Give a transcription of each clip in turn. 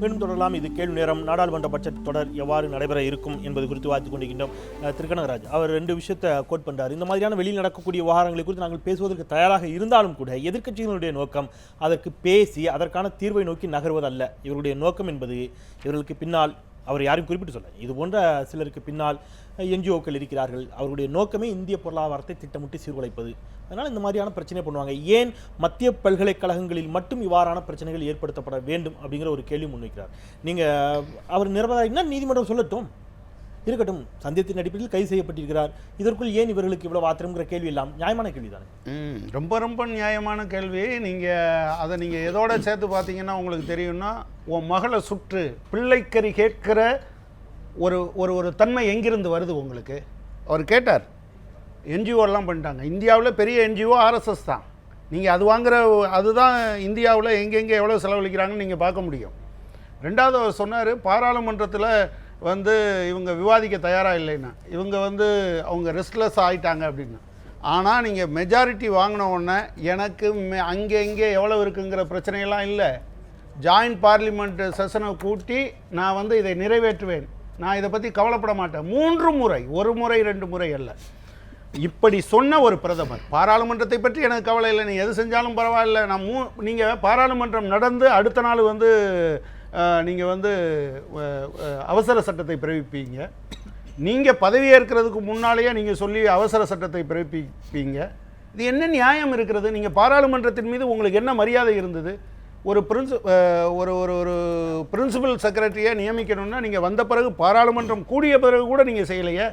மீண்டும் தொடரலாம். இது கேள்வி நேரம். நாடாளுமன்ற பட்ஜெட் தொடர் எவ்வாறு நடைபெற இருக்கும் என்பது குறித்து வாதித்துக் கொண்டிருக்கின்றோம். திருக்கனகராஜ் அவர் 2 விஷயத்தை கோட் பண்றார். இந்த மாதிரியான வெளியில் நடக்கக்கூடிய விவகாரங்களை குறித்து நாங்கள் பேசுவதற்கு தயாராக இருந்தாலும் கூட எதிர்க்கட்சிகளுடைய நோக்கம் அதற்கு பேசி அதற்கான தீர்வை நோக்கி நகர்வதல்ல. இவருடைய நோக்கம் என்பது இவர்களுக்கு பின்னால் அவர் யாரையும் குறிப்பிட்டு சொல்ல, இது போன்ற சிலருக்கு பின்னால் என்ஜிஓக்கள் இருக்கிறார்கள். அவருடைய நோக்கமே இந்திய பொருளாதாரத்தை திட்டமிட்டு சீர்குலைப்பது. அதனால் இந்த மாதிரியான பிரச்சனை பண்ணுவாங்க. ஏன் மத்திய பல்கலைக்கழகங்களில் மட்டும் இவ்வாறான பிரச்சனைகள் ஏற்படுத்தப்பட வேண்டும் அப்படிங்கிற ஒரு கேள்வி முன்வைக்கிறார். நீங்கள் அவர் நிரபராதினா நீதிமன்றம் சொல்லட்டும், இருக்கட்டும். சந்தேகத்தின் அடிப்படையில் கைது செய்யப்பட்டிருக்கிறார். இதற்குள் ஏன் இவர்களுக்கு இவ்வளவு ஆத்திரம்ங்கிற கேள்வி எல்லாம் நியாயமான கேள்வி தானே? ரொம்ப ரொம்ப நியாயமான கேள்வி. அதை நீங்கள் எதோட சேர்த்து பார்த்தீங்கன்னா உங்களுக்கு தெரியும்னா, உன் மகளை சுற்று பிள்ளைக்கறி கேட்கிற ஒரு ஒரு ஒரு தன்மை எங்கிருந்து வருது உங்களுக்கு? அவர் கேட்டார். என்ஜிஓலாம் பண்ணிட்டாங்க. இந்தியாவில் பெரிய என்ஜிஓ ஆர்எஸ்எஸ் தான். நீங்கள் அதுதான் இந்தியாவில் எங்கெங்கே எவ்வளோ செலவழிக்கிறாங்கன்னு நீங்கள் பார்க்க முடியும். ரெண்டாவது அவர் சொன்னார், பாராளுமன்றத்தில் இவங்க விவாதிக்க தயாராக இல்லைன்னா இவங்க அவங்க ரெஸ்ட்லெஸ் ஆகிட்டாங்க அப்படின்னு. ஆனால் நீங்கள் மெஜாரிட்டி வாங்கின உடனே எனக்கு அங்கே இங்கே எவ்வளோ இருக்குங்கிற பிரச்சனையெல்லாம் இல்லை. ஜாயிண்ட் பார்லிமெண்ட் செஷனை கூட்டி நான் இதை நிறைவேற்றுவேன், நான் இதை பற்றி கவலைப்பட மாட்டேன். 3 முறை, 1 முறை 2 முறை அல்ல, இப்படி சொன்ன ஒரு பிரதமர். பாராளுமன்றத்தை பற்றி எனக்கு கவலை இல்லை, நீ எது செஞ்சாலும் பரவாயில்ல. நீங்கள் பாராளுமன்றம் நடந்து அடுத்த நாள் நீங்கள் அவசர சட்டத்தை பிறப்பிப்பீங்க. நீங்கள் பதவியேற்கிறதுக்கு முன்னாலேயே நீங்கள் சொல்லி அவசர சட்டத்தை பிறப்பிப்பீங்க. இது என்ன நியாயம் இருக்கிறது? நீங்கள் பாராளுமன்றத்தின் மீது உங்களுக்கு என்ன மரியாதை இருந்தது? ஒரு பிரின்சிபல் செக்ரட்டரியை நியமிக்கணும்னா நீங்கள் வந்த பிறகு, பாராளுமன்றம் கூடிய பிறகு கூட நீங்கள் செய்யலையே.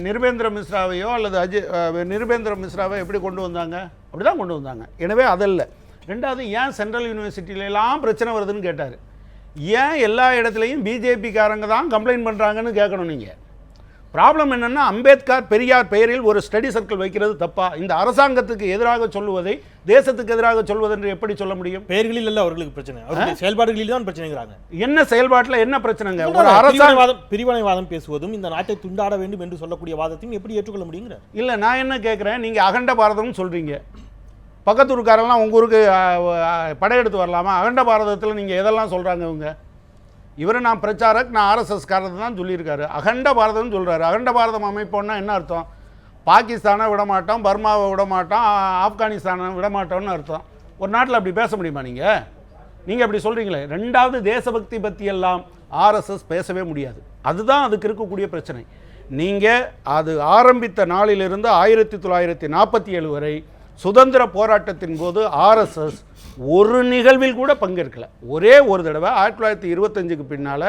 நிருபேந்திர மிஸ்ராவையோ அல்லது நிருபேந்திர மிஸ்ராவை எப்படி கொண்டு வந்தாங்க? அப்படி தான் கொண்டு வந்தாங்க. எனவே அதல்ல. ரெண்டாவது, ஏன் சென்ட்ரல் யூனிவர்சிட்டியிலலாம் பிரச்சனை வருதுன்னு கேட்டார். ஏன் எல்லா இடத்துலையும் பிஜேபிக்காரங்க தான் கம்ப்ளைண்ட் பண்ணுறாங்கன்னு கேட்கணும். நீங்கள் ப்ராப்ளம் என்னென்னா, அம்பேத்கர் பெரியார் பெயரில் ஒரு ஸ்டடி சர்க்கிள் வைக்கிறது தப்பா? இந்த அரசாங்கத்துக்கு எதிராக சொல்லுவதை தேசத்துக்கு எதிராக சொல்வது என்று எப்படி சொல்ல முடியும்? பெயர்களில் இல்லை அவர்களுக்கு பிரச்சனை, அவருடைய செயல்பாடுகளில் தான் பிரச்சனைங்கிறாங்க. என்ன செயல்பாட்டில் என்ன பிரச்சனைங்க? ஒரு அரசாங்கம் பிரிவினைவாதம் பேசுவதும் இந்த நாட்டை துண்டாட வேண்டும் என்று சொல்லக்கூடிய வாதத்தையும் எப்படி ஏற்றுக்கொள்ள முடியுங்கிற? இல்லை, நான் என்ன கேட்குறேன், நீங்கள் அகண்ட பாரதம்னு சொல்கிறீங்க. பக்கத்தூருக்காரெல்லாம் உங்கள் ஊருக்கு படையெடுத்து வரலாமா? அகண்ட பாரதத்தில் நீங்கள் எதெல்லாம் சொல்கிறாங்க இவங்க? இவர் நான் பிரச்சாரக், நான் ஆர்எஸ்எஸ்காரர் தான் சொல்லியிருக்காரு. அகண்ட பாரதம்னு சொல்கிறாரு. அகண்ட பாரதம் அமைப்போன்னா என்ன அர்த்தம்? பாகிஸ்தானை விடமாட்டோம், பர்மாவை விடமாட்டோம், ஆப்கானிஸ்தானை விடமாட்டோம்னு அர்த்தம். ஒரு நாட்டில் அப்படி பேச முடியுமா? நீங்கள் அப்படி சொல்கிறீங்களே. ரெண்டாவது, தேசபக்தி பற்றியெல்லாம் ஆர்எஸ்எஸ் பேசவே முடியாது. அதுதான் அதுக்கு இருக்கக்கூடிய பிரச்சனை. நீங்கள் அது ஆரம்பித்த நாளிலிருந்து 1947 வரை சுதந்திர போராட்டத்தின் போது ஆர்எஸ்எஸ் ஒரு நிகழ்வில் கூட பங்கேற்கல. ஒரே ஒரு தடவை 1925க்கு பின்னால்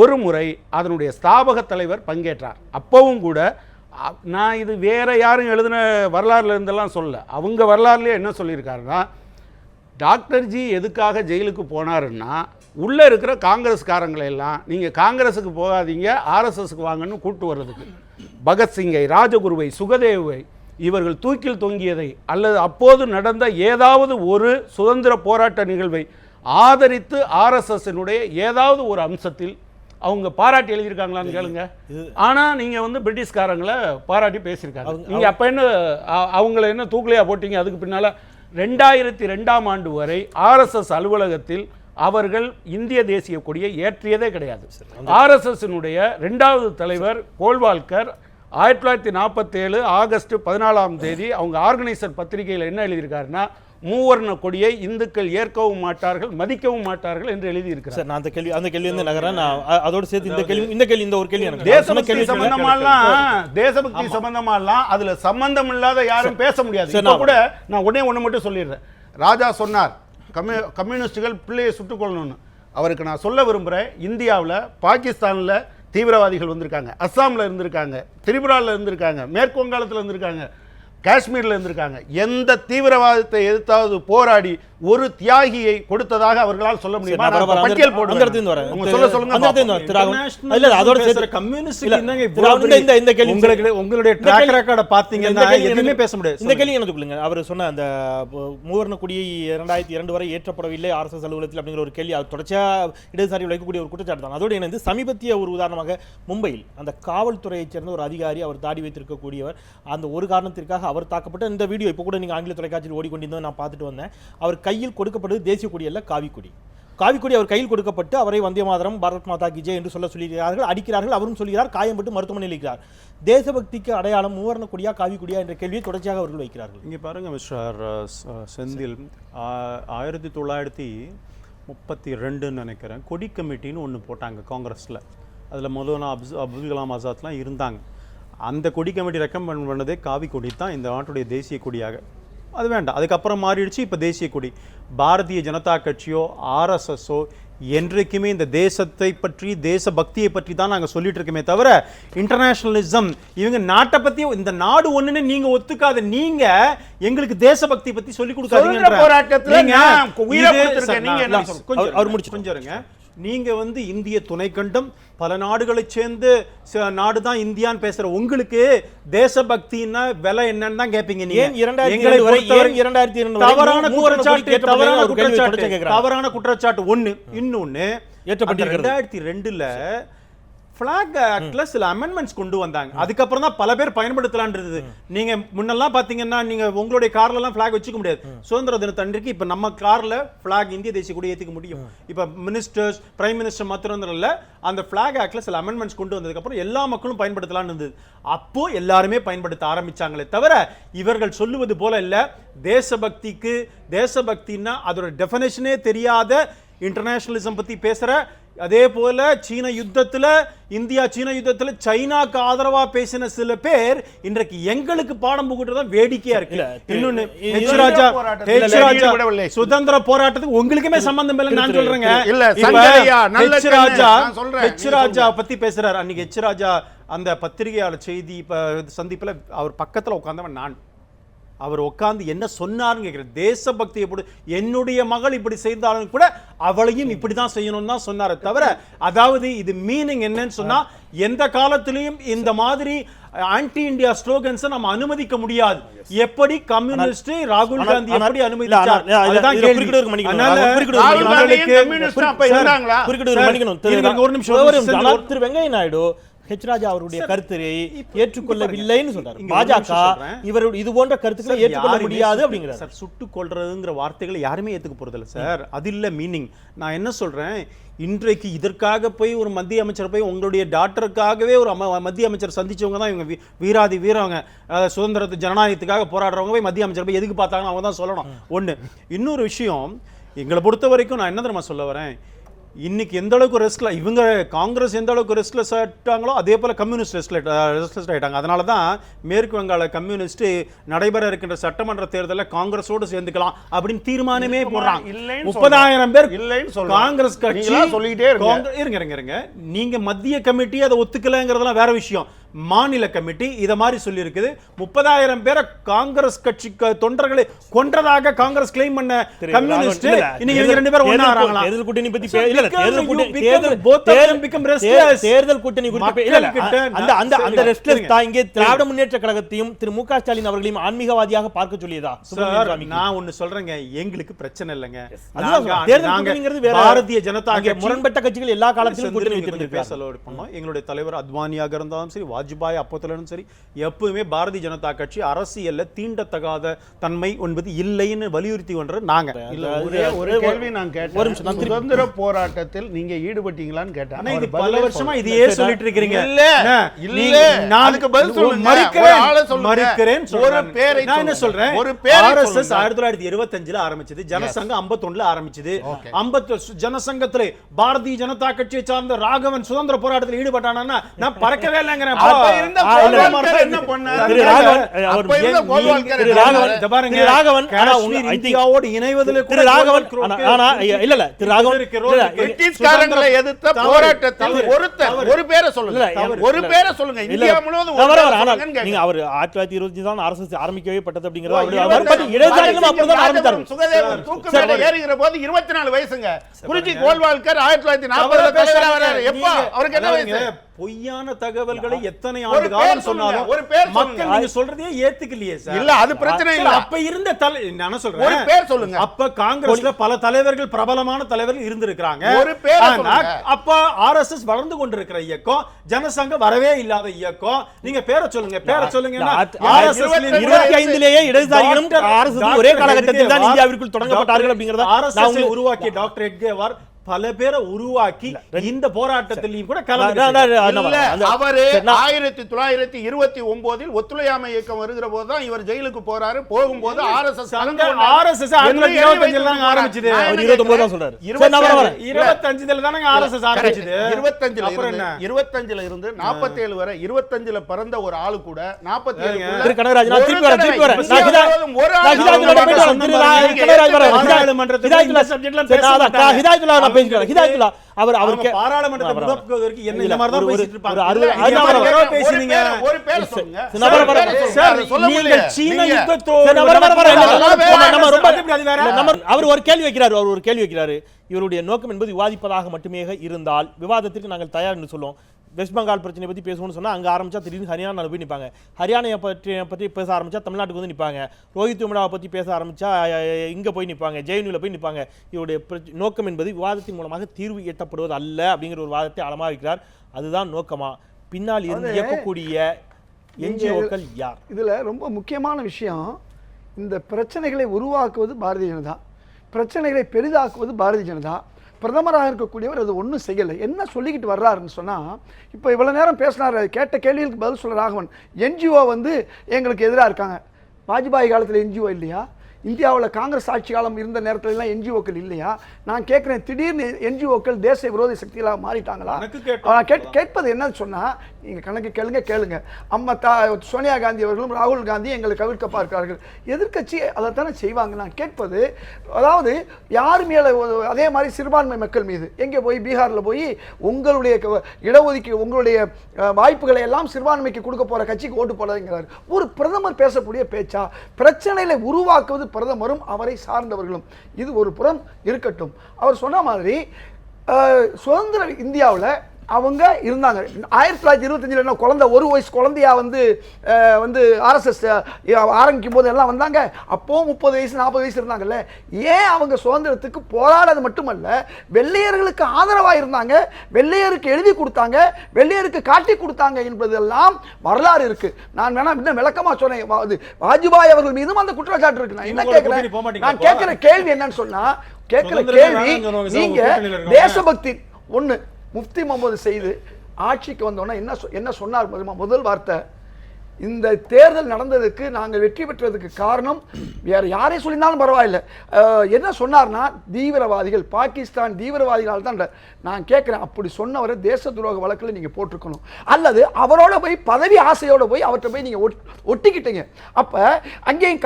ஒரு முறை அதனுடைய ஸ்தாபக தலைவர் பங்கேற்றார். அப்பவும் கூட நான் இது வேற யாரும் எழுதின வரலாறுல இருந்தெல்லாம் சொல்ல, அவங்க வரலாறுலேயே என்ன சொல்லியிருக்காருன்னா, டாக்டர் ஜி எதுக்காக ஜெயிலுக்கு போனாருன்னா, உள்ளே இருக்கிற காங்கிரஸ்காரங்களை எல்லாம் நீங்கள் காங்கிரஸுக்கு போகாதீங்க, ஆர்எஸ்எஸ்க்கு வாங்கன்னு கூப்பிட்டு வர்றதுக்கு. பகத்சிங்கை, ராஜகுருவை, சுகதேவை இவர்கள் தூக்கில் தொங்கியதை அல்லது அப்போது நடந்த ஏதாவது ஒரு சுதந்திர போராட்ட நிகழ்வை ஆதரித்து ஆர்எஸ்எஸ்னுடைய ஏதாவது ஒரு அம்சத்தில் அவங்க பாராட்டி எழுதியிருக்காங்களான்னு கேளுங்க. ஆனால் நீங்கள் பிரிட்டிஷ்காரங்களை பாராட்டி பேசியிருக்காங்க. நீங்கள் அப்போ என்ன அவங்கள என்ன தூக்கிலையா போட்டீங்க? அதுக்கு பின்னால் 2002ஆம் ஆண்டு வரை ஆர்எஸ்எஸ் அலுவலகத்தில் அவர்கள் இந்திய தேசிய கொடியை ஏற்றியதே கிடையாது. ஆர்எஸ்எஸ்னுடைய 2வது தலைவர் கோல்வால்கர் 1947 ஆகஸ்ட் 14ஆம் தேதி அவங்க ஆர்கனைசர் பத்திரிகையில் என்ன எழுதியிருக்காருன்னா, மூவர்ண கொடியை இந்துக்கள் ஏற்கவும் மாட்டார்கள், மதிக்கவும் மாட்டார்கள் என்று எழுதியிருக்கிறார். நான் அந்த கேள்வி நகரன் அதோடு சேர்த்து இந்த ஒரு கேள்வி தேசபக்தி சம்பந்தமாலாம் அதுல சம்பந்தம் இல்லாத யாரும் பேச முடியாது. இப்போ கூட நான் ஒண்ணு மட்டும் சொல்லிடுறேன். ராஜா சொன்னார் கம்யூனிஸ்டுகள் பிள்ளையை சுட்டுக் கொள்ளணும்னு. அவருக்கு நான் சொல்ல விரும்புகிறேன், இந்தியாவில் பாகிஸ்தானில் தீவிரவாதிகள் வந்திருக்காங்க, அஸ்ஸாமில் இருந்திருக்காங்க, திரிபுராவில் இருந்திருக்காங்க, மேற்கு வங்காளத்தில் இருந்திருக்காங்க, காஷ்மீரில் இருந்திருக்காங்க. எந்த தீவிரவாதத்தை எதிர்த்தாவது போராடி ஒரு தியாகியை கொடுத்ததாக அவர்களால் சொல்ல முடியுமா? பட்டியல் போடுங்க. உங்களுடைய ட்ராக் ரெக்கார்டை பார்த்தீங்கன்னா எதுவுமே பேச முடியாது. இந்த கேள்வி எனக்கு சொல்லுங்க. அவர் சொன்ன அந்த மூவர்ண கொடியை 2002 வரை ஏற்றப்படவில்லை ஆர்எஸ்எஸ் அலுவலகத்தில் அப்படிங்கிற ஒரு கேள்வி, அது தொடர்ச்சியாக இடதுசாரி வைக்கக்கூடிய ஒரு குற்றச்சாட்டு தான். அதோடு இணைந்து சமீபத்திய ஒரு உதாரணமாக மும்பையில் அந்த காவல்துறையைச் சேர்ந்த ஒரு அதிகாரி, அவர் தாடி வைத்திருக்கக்கூடியவர், அந்த ஒரு காரணத்திற்காக அவர் தாக்கப்பட்ட இந்த வீடியோ இப்போ கூட நீங்கள் ஆங்கில தொலைக்காட்சியில் ஓடிக்கொண்டிருந்தோம், நான் பார்த்துட்டு வந்தேன். அவர் கையில் கொடுக்கப்படுது தேசிய கொடி அல்ல, காவி கொடி. காவிக்கொடி அவர் கையில் கொடுக்கப்பட்டு அவரை வந்தே மாதரம் பாரத் மாதா கி ஜெய் என்று சொல்கிறார்கள், அடிக்கிறார்கள். அவரும் சொல்கிறார், காயம்பட்டு மருத்துவமனையில் இருக்கிறார். தேசபக்திக்கு அடையாளம் மூவர்ண கொடியா காவிக்கொடியா என்ற கேள்வியை தொடர்ச்சியாக அவர்கள் வைக்கிறார்கள். இங்கே பாருங்க மிஸ்டர் செந்தில், 1932 நினைக்கிறேன் கொடி கமிட்டின்னு ஒன்று போட்டாங்க காங்கிரஸில். அதில் மௌலானா அப்துல் கலாம் ஆசாத்லாம் இருந்தாங்க. அந்த கொடி கமிட்டி ரெக்கமெண்ட் பண்ணதே காவி கொடி தான் இந்த நாட்டுடைய தேசிய கொடியாக. அது வேண்டாம், அதுக்கப்புறம் மாறிடுச்சு. இப்போ தேசிய கொடி பாரதிய ஜனதா கட்சியோ ஆர்எஸ்எஸ்ஸோ என்றைக்குமே இந்த தேசத்தை பற்றி தேசபக்தியை பற்றி தான் நாங்கள் சொல்லிட்டு இருக்கோமே தவிர இன்டர்நேஷனலிசம் இவங்க நாட்டை பற்றி இந்த நாடு ஒண்ணுன்னு நீங்க ஒத்துக்காத நீங்க எங்களுக்கு தேசபக்தி பற்றி சொல்லி கொடுக்காதீங்க. நீங்க வந்து இந்திய துணைக்கண்டம் பல நாடுகளை சேர்ந்து நாடு தான் இந்தியான்னு பேசுற உங்களுக்கு தேசபக்தின்னா விலை என்னன்னு தான் கேட்பீங்க. தவறான குற்றச்சாட்டு ஒண்ணு. இன்னொன்னு 2002ல ஃபிளாக் ஆக்ட்ல சில அமெண்ட்மெண்ட்ஸ் கொண்டு வந்தாங்க. அதுக்கப்புறம் தான் பல பேர் பயன்படுத்தலான்றது. நீங்க முன்னெல்லாம் பாத்தீங்கன்னா நீங்க உங்களுடைய கார்ல எல்லாம் ஃபிளாக் வச்சுக்க முடியாது. சுதந்திர தினத்தன்றைக்கு இப்ப நம்ம கார்ல ஃபிளாக் இந்திய தேசிய கொடி ஏத்திக்க முடியும். இப்ப மினிஸ்டர்ஸ் பிரைம் மினிஸ்டர் மாத்திரம் இல்ல, அந்த ஃபிளாக் ஆக்ட்ல சில அமெண்ட்மெண்ட்ஸ் கொண்டு வந்ததுக்கு அப்புறம் எல்லா மக்களும் பயன்படுத்தலாம்னு இருந்தது. அப்போ எல்லாருமே பயன்படுத்த ஆரம்பிச்சாங்களே தவிர இவர்கள் சொல்லுவது போல இல்ல. தேசபக்திக்கு தேசபக்தின்னா அதோட டெஃபினேஷனே தெரியாத இன்டர்நேஷனலிசம் பத்தி பேசுற, அதே போல சீன யுத்தத்துல இந்தியா சீன யுத்தத்துல சைனாக்கு ஆதரவா பேசின சில பேர் இன்றைக்கு எங்களுக்கு பாடம் புகட்டுறதா வேடிக்கையா இருக்கு. இன்னொன்னு சுதந்திர போராட்டத்துக்கு உங்களுக்குமே சம்பந்தம் இல்லை நான் சொல்றேங்க. ராஜா பத்தி பேசுறாரு. அன்னைக்கு எச் ராஜா அந்த பத்திரிகையாளர் செய்தி சந்திப்புல அவர் பக்கத்துல உட்கார்ந்தவன் நான். அவர் உட்கார்ந்து என்ன சொன்னார்னு கேட்கிறேன். தேசபக்தியை போட்டு என்னுடைய மகள் இப்படி செய்தாலும் கூட அவளையும் இப்படிதான் செய்யணும்னு தான் சொன்னாரே தவிர, அதாவது இது மீனிங் என்னன்னு சொன்னா எந்த காலத்திலையும் இந்த மாதிரி ஆன்டி இந்தியா ஸ்லோகன்ஸ் நம்ம அனுமதிக்க முடியாது. எப்படி கம்யூனிஸ்ட் ராகுல் காந்தி எப்படி அனுமதிச்சார் அதுதான் கேள்வி. திரு வெங்கையா நாயுடு ஹெச் ராஜா அவருடைய கருத்தை ஏற்றுக்கொள்ளவில்லைன்னு சொல்றாரு. பாஜக இவருடைய இது போன்ற கருத்துக்களை ஏற்றுக்கொள்ள முடியாது அப்படிங்கிறார். சார், சுட்டுக் கொள்றதுங்கிற வார்த்தைகளை யாருமே ஏத்துக்க போறதில்ல சார். அது இல்ல மீனிங். நான் என்ன சொல்றேன், இன்றைக்கு இதற்காக போய் ஒரு மத்திய அமைச்சர் போய் உங்களுடைய டாக்டருக்காகவே ஒரு மத்திய அமைச்சர் சந்திச்சவங்க தான் இவங்க வீராதி வீரவங்க. சுதந்திரத்து ஜனநாயகத்துக்காக போராடுறவங்க போய் மத்திய அமைச்சர் போய் எதுக்கு பார்த்தாங்கன்னு அவங்க தான் சொல்லணும். ஒண்ணு. இன்னொரு விஷயம், எங்களை பொறுத்த வரைக்கும் நான் என்ன தெரியுமா சொல்ல வரேன், இன்னைக்கு எந்த அளவுக்கு ரெஸ்ட்ல இவங்க காங்கிரஸ் எந்த அளவுக்கு ரெஸ்ட்லெஸ் ஆயிட்டாங்களோ அதே போல கம்யூனிஸ்ட் ரெஸ்ட்லெஸ் ஆயிட்டாங்க. அதனால தான் மேற்கு வங்காள கம்யூனிஸ்ட் நடைபெற இருக்கின்ற சட்டமன்ற தேர்தலில் காங்கிரஸோடு சேர்ந்துக்கலாம் அப்படின்னு தீர்மானமே போடுறாங்க. 30,000 பேர் காங்கிரஸ் கட்சி சொல்லிட்டே இருங்க. நீங்க மத்திய கமிட்டி அதை ஒத்துக்கலங்கிறதெல்லாம் வேற விஷயம். மாநில கமிட்டி இத மாதிரி சொல்லி இருக்குது. 30,000 பேரை காங்கிரஸ் கட்சி தொண்டர்களை கொன்றதாக காங்கிரஸ் கிளைம் பண்ண கம்யூனிஸ்ட் இன்னைக்கு இவங்க ரெண்டு பேரும் ஒண்ணா ஆறாங்களா? தேர்தல் கூட்டணி பத்தி தேர்தல் கூட்டணி அந்த ரெஸ்ட்லெஸ் தான் இங்கே திராவிட முன்னேற்ற கழகத்தையும் திரு மு க ஸ்டாலின் அவர்களையும் ஆன்மீகவாதியாக பார்க்க சொல்லியதா? நான் ஒன்னு சொல்றேங்க, எங்களுக்கு பிரச்சனை இல்லைங்க. பாரதிய ஜனதா முரண்பட்ட கட்சிகள் எல்லா காலத்திலும் கூட்டணி வைத்திருக்கிறார்கள். எங்களுடைய தலைவர் அத்வானியாக இருந்தாலும் சரி, வாஜ்பாய் அப்போதுலன்னு சரி, எப்பவுமே பாரதிய ஜனதா கட்சி அரசியல்ல தீண்டத்தகாத தன்மை என்பது இல்லைன்னு வலியுறுத்தி கொண்டு நாங்க. ஒரு கேள்வி நான் கேட்டேன், சுதந்திர போராட்டத்தில் நீங்க ஈடுபட்டீங்களான்னு கேட்டேன். இது பல வருஷமா இதையே சொல்லிட்டு இருக்கீங்க. அதுக்கு பதில் சொல்லுங்க. மறுக்கிறேன். ஒரு பேரை நான் என்ன சொல்றேன், ஒரு பேர் ஆர்எஸ்எஸ் 1925ல ஆரம்பிச்சது, ஜனசங்கம் 51ல ஆரம்பிச்சது. 50 ஜனசங்கத்துல பாரதிய ஜனதா கட்சியை சார்ந்த ராகவன் சுதந்திர போராட்டத்தில் ஈடுபட்டானா நான் பறக்கவே இல்லைங்கிறேன். இந்தியாவோடு இணைவதில் கூட பிரிட்டிஷ்காரங்களை எதிர்த்த போராட்டத்தில் ஒரு பேரை சொல்லுங்க. ஒரு பேரை சொல்லுங்க. இந்தியா முழுவதும் அவர் 1925 தான் அரசு ஆரம்பிக்கவே பட்டது அப்படிங்கிறது. சுகதேவன் தூக்கு மேடை ஏறுகிற போது 24 வயசுங்க. குறிச்சி கோல்வால்கர் 1940 எப்ப அவருக்கு என்ன வயசு? பொய்யான தகவல்களை எத்தனை ஆண்டு காலம் சொன்னாலும் ஒரு பேர் மக்கள் நீங்க சொல்றதே ஏத்துக்கலையே சார். இல்ல அது பிரச்சனை இல்ல. அப்ப இருந்த நான் சொல்றேன், ஒரு பேர் சொல்லுங்க. அப்ப காங்கிரஸ்ல பல தலைவர்கள், பிரபலமான தலைவர்கள் இருந்திருக்காங்க. ஒரு பேர் சொல்லுங்க. அப்ப ஆர்எஸ்எஸ் வளர்ந்து கொண்டிருக்கிற இயக்கம், ஜனசங்க வரவே இல்லாத இயக்கம். நீங்க பேரை சொல்லுங்க, பேரை சொல்லுங்க. ஆர்எஸ்எஸ் 25லேயே இடதுசாரிகளும் ஆர்எஸ்எஸ் ஒரே காலகட்டத்தில் தான் இந்தியாவிற்குள் தொடங்கப்பட்டார்கள் அப்படிங்கறத ஆர்எஸ்எஸ் உருவாக்கிய டாக்டர் எட்கேவார் பல பேரை உருவாக்கி இந்த போராட்டத்திலையும் கூட கலந்து அவரு 1929 ஒத்துழையாமை இயக்கம் வருகிற போதுதான் இவர் ஜெயிலுக்கு போறாரு. போகும்போது RSS ஆரம்பிச்சது 29 தான் சொல்றாரு. 25 தானே RSS ஆரம்பிச்சது. 25ல இருந்து 47 வரை 25ல பிறந்த ஒரு ஆளு கூட 47 திரு கனகராஜ் நான் திருப்பி வரேன். ஹிதாயத்துல்லா அவர் பாராளுமன்றத்தை முடக்குவதற்கு என்ன இந்த மாதிரி தான் பேசிட்டு இருப்பாங்க. ஒரு பேர் சொல்லுங்க. நீங்கள் சீன யுத்தத்தோடு அவர் ஒரு கேள்வி வைக்கிறாரு. இவருடைய நோக்கம் என்பது விவாதிப்பதாக மட்டுமே இருந்தால் விவாதத்திற்கு நாங்கள் தயார் என்று சொல்லுவோம். வெஸ்ட் பெங்கால் பிரச்சனை பற்றி பேசணும்னு சொன்னால் அங்கே ஆரம்பிச்சா திடீர்னு ஹரியானா போய் நிற்பாங்க. ஹரியானையை பற்றி பேச ஆரம்பிச்சா தமிழ்நாட்டுக்கு வந்து நிற்பாங்க. ரோஹித் வெமுலாவை பற்றி பேச ஆரம்பிச்சா இங்கே போய் நிற்பாங்க, ஜெயனியில் போய் நிற்பாங்க. இவருடைய நோக்கம் என்பது விவாதத்தின் மூலமாக தீர்வு எட்டப்படுவது அல்ல அப்படிங்கிற ஒரு வாதத்தை ஆழமாக வைக்கிறார். அதுதான் நோக்கமா? பின்னால் இருந்து இயக்கக்கூடிய என்ஜிஓக்கள் யார்? இதில் ரொம்ப முக்கியமான விஷயம், இந்த பிரச்சனைகளை உருவாக்குவது பாரதிய ஜனதா, பிரச்சனைகளை பெரிதாக்குவது பாரதிய ஜனதா. பிரதமராக இருக்கக்கூடியவர் அது ஒன்றும் செய்யலை. என்ன சொல்லிக்கிட்டு வர்றாருன்னு சொன்னால், இப்போ இவ்வளோ நேரம் பேசினார், கேட்ட கேள்விகளுக்கு பதில் சொல்ல ராகவன், என்ஜிஓ வந்து எங்களுக்கு எதிராக இருக்காங்க. வாஜ்பாய் காலத்தில் என்ஜிஓ இல்லையா? இந்தியாவில் காங்கிரஸ் ஆட்சி காலம் இருந்த நேரத்துலலாம் என்ஜிஓக்கள் இல்லையா? நான் கேட்குறேன், திடீர்னு என்ஜிஓக்கள் தேச விரோத சக்திகளாக மாறிட்டாங்களா? கேட்பது என்னன்னு சொன்னால், நீங்கள் கணக்கு கேளுங்க. அம்மா சோனியா காந்தி அவர்களும் ராகுல் காந்தி எங்களை கவிழ்க்க பார்க்கிறார்கள். எதிர்க்கட்சி அதைத்தானே செய்வாங்க. நான் கேட்பது, அதாவது யார் மேலே, அதே மாதிரி சிறுபான்மை மக்கள் மீது எங்கே போய் பீகாரில் போய் உங்களுடைய இடஒதுக்கீடு, உங்களுடைய வாய்ப்புகளை எல்லாம் சிறுபான்மைக்கு கொடுக்க போகிற கட்சிக்கு ஓட்டு போடாதுங்கிறார். ஒரு பிரதமர் பேசக்கூடிய பேச்சா? பிரச்சனைகளை உருவாக்குவது பிரதமரும் அவரை சார்ந்தவர்களும். இது ஒரு புறம் இருக்கட்டும். அவர் சொன்ன மாதிரி சுதந்திர இந்தியாவில் அவங்க இருந்தாங்க. 1925 என்ன குழந்தை, ஒரு வயசு குழந்தையா வந்து RSS ஆரம்பிக்கும் போது எல்லாம் வந்தாங்க. அப்போ 30 வயசு 40 வயசு இருந்தாங்கல்ல. ஏன் அவங்க சுதந்திரத்துக்கு போராடாது மட்டுமல்ல, வெள்ளையர்களுக்கு ஆதரவாக இருந்தாங்க, வெள்ளையருக்கு எழுதி கொடுத்தாங்க, வெள்ளையருக்கு காட்டி கொடுத்தாங்க என்பதெல்லாம் வரலாறு இருக்கு. நான் வேணா இன்னும் விளக்கமா சொன்னேன். வாஜ்பாய் அவர்கள் மீதும் அந்த குற்றச்சாட்டு இருக்கு. நான் என்ன கேட்கிறேன், நான் கேட்கிற கேள்வி என்னன்னு சொன்னா, நீங்க தேசபக்தி ஒண்ணு முஃப்தி முகமது செய்து ஆட்சிக்கு வந்தோன்னா என்ன சொன்னார் முதல் வார்த்தை, இந்த தேர்தல் நடந்ததுக்கு நாங்கள் வெற்றி பெற்றதுக்கு காரணம் வேற யாரே சொல்லியிருந்தாலும் பரவாயில்லை. என்ன சொன்னார்னா, தீவிரவாதிகள், பாகிஸ்தான் தீவிரவாதிகளால் தான். நான் கேட்குறேன், அப்படி சொன்னவரை தேச துரோக வழக்கில் நீங்கள் போட்டிருக்கணும், அல்லது அவரோட போய் பதவி ஆசையோடு போய் அவர்கிட்ட போய் நீங்கள் ஒட்டிக்கிட்டீங்க. அப்போ அங்கேயும்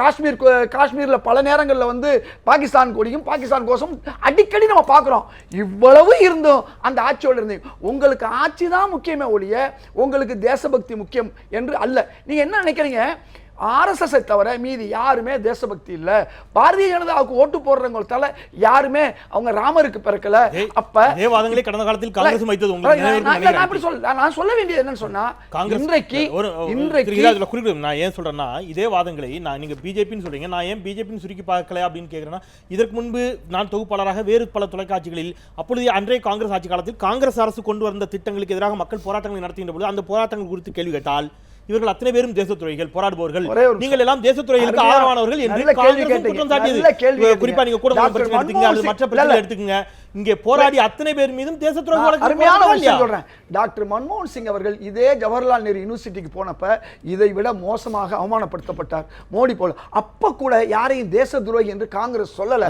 காஷ்மீரில் பல நேரங்களில் வந்து பாகிஸ்தான் கொடியும் பாகிஸ்தான் கோஷம் அடிக்கடி நம்ம பார்க்குறோம். இவ்வளவு இருந்தும் அந்த ஆட்சியோடு இருந்தீங்க. உங்களுக்கு ஆட்சி தான் முக்கியமே ஒழிய உங்களுக்கு தேசபக்தி முக்கியம் என்று அல்ல. நீங்க என்ன நினைக்கிறீங்க? RSS தவிர மீதி யாருமே தேசபக்தி இல்ல. பாரதிய ஜனதாவுக்கு ஓட்டு போடுறவங்களால யாருமே அவங்க ராமருக்கு பிறக்கல. அப்ப தேவாதங்களே கடந்த காலத்தில் காங்கிரஸ் வைத்தது உங்களுக்கு நான் சொல்ல வேண்டியது என்னன்னு சொன்னா, இன்றைக்கு நான் ஏன் சொல்றேன்னா, இதே வாதங்களை நீங்க பிஜேபின்னு சொல்றீங்க, நான் ஏன் பிஜேபின்னு சுருக்கி பார்க்கல அப்படின்னு கேட்கிறேன்னா, இதற்கு முன்பு நான் தொகுப்பாளராக வேறு பல தொலைக்காட்சிகளில் அப்பொழுது அன்றைய காங்கிரஸ் ஆட்சி காலத்தில் காங்கிரஸ் அரசு கொண்டு வந்த திட்டங்களுக்கு எதிராக மக்கள் போராட்டங்களை நடத்துகின்ற பொழுது அந்த போராட்டங்கள் குறித்து கேள்வி கேட்டால் இவர்கள் அத்தனை பேரும் தேசத்துறைகள், போராடுபவர்கள், நீங்கள் எல்லாம் தேசத்துறைகளுக்கு ஆதரவானவர்கள் என்று காங்கிரஸ் குற்றம் சாட்டியது. குறிப்பா நீங்க கூட பிரச்சனை எடுத்துங்க, அல்லது மற்ற பிரச்சனை எடுத்துக்கங்க, இங்கே போராடி அத்தனை பேர் மீதும் தேசத்துறை சொல்றேன். டாக்டர் மன்மோகன் சிங் அவர்கள் இதே ஜவஹர்லால் நேரு யூனிவர்சிட்டிக்கு போனப்ப இதை விட மோசமாக அவமானப்படுத்தப்பட்டார் மோடி போல. அப்ப கூட யாரையும் தேச துரோகி என்று காங்கிரஸ் சொல்லல.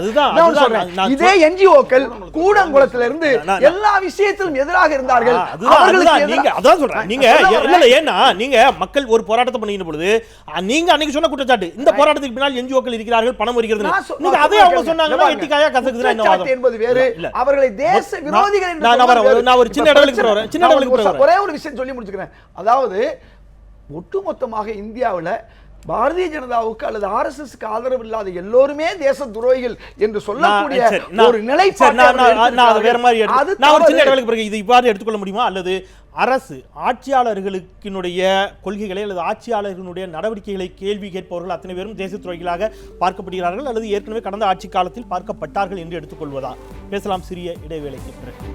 இதே என்ஜிஓக்கள் கூடங்குளத்தில இருந்து எல்லா விஷயத்திலும் எதிராக இருந்தார்கள். நீங்க மக்கள் ஒரு போராட்டத்தை பண்ணின பொழுது நீங்க அன்னைக்கு சொன்ன குற்றச்சாட்டு, இந்த போராட்டத்துக்கு பின்னால் என்ஜிஓக்கள் இருக்கிறார்கள், பணம் வருகிறது, அதே அவங்க சொன்னாங்கன்னா எட்டிக்காயா கசக்குதுன்னா என்பது வேறு. அவர்களை தேச விரோதிகள் என்று நான் ஒரு சின்ன இடங்களுக்கு ஒரே ஒரு விஷயம் சொல்லி முடிச்சுக்கிறேன். அதாவது ஒட்டுமொத்தமாக இந்தியாவில் பாரதிய ஜனதாவுக்கு அல்லது RSSக்கு ஆதரவு இல்லாத எல்லோருமே தேச துரோகிகள் என்று சொல்லக்கூடிய ஒரு நிலைப்பாடு வேற மாதிரி நான் ஒரு சின்ன இடங்களுக்கு பிறகு இது இவ்வாறு எடுத்துக்கொள்ள முடியுமா? அல்லது அரசு ஆட்சியாளர்களுக்கினுடைய கொள்கைகளை அல்லது ஆட்சியாளர்களுடைய நடவடிக்கைகளை கேள்வி கேட்பவர்கள் அத்தனை பேரும் தேச துரோகிகளாக பார்க்கப்படுகிறார்கள் அல்லது ஏற்கனவே கடந்த ஆட்சி காலத்தில் பார்க்கப்பட்டார்கள் என்று எடுத்துக்கொள்வதா? பேசலாம் சிறிய இடைவேளைக்கு பிறகு.